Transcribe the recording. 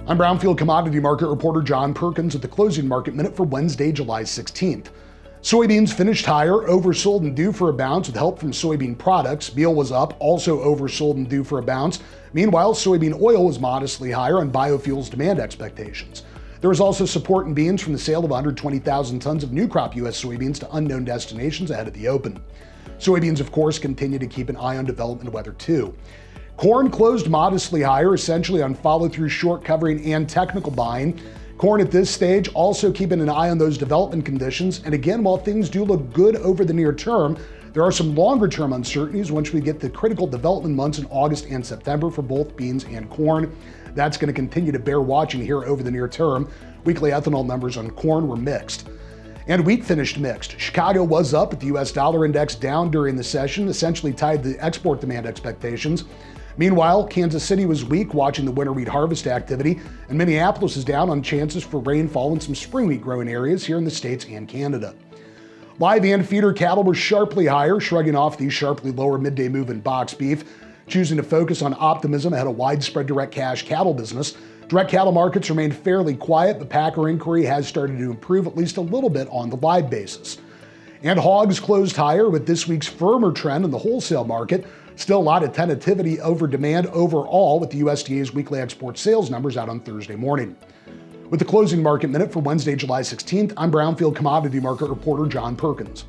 I'm Brownfield Commodity Market Reporter John Perkins at the closing market minute for Wednesday, July 16th. Soybeans finished higher, oversold and due for a bounce with help from soybean products. Meal was up, also oversold and due for a bounce. Meanwhile, soybean oil was modestly higher on biofuels demand expectations. There was also support in beans from the sale of 120,000 tons of new crop U.S. soybeans to unknown destinations ahead of the open. Soybeans, of course, continue to keep an eye on development weather too. Corn closed modestly higher, essentially on follow-through short covering and technical buying. Corn at this stage also keeping an eye on those development conditions. And again, while things do look good over the near term, there are some longer term uncertainties once we get the critical development months in August and September for both beans and corn. That's going to continue to bear watching here over the near term. Weekly ethanol numbers on corn were mixed. And wheat finished mixed. Chicago was up, with the U.S. dollar index down during the session, essentially tied to export demand expectations. Meanwhile, Kansas City was weak watching the winter wheat harvest activity, and Minneapolis is down on chances for rainfall in some spring wheat growing areas here in the States and Canada. Live and feeder cattle were sharply higher, shrugging off the sharply lower midday move in box beef, choosing to focus on optimism ahead of widespread direct cash cattle business. Direct cattle markets remained fairly quiet, but packer inquiry has started to improve at least a little bit on the live basis. And hogs closed higher with this week's firmer trend in the wholesale market. Still a lot of tentativity over demand overall, with the USDA's weekly export sales numbers out on Thursday morning. With the closing market minute for Wednesday, July 16th, I'm Brownfield Commodity Market Reporter John Perkins.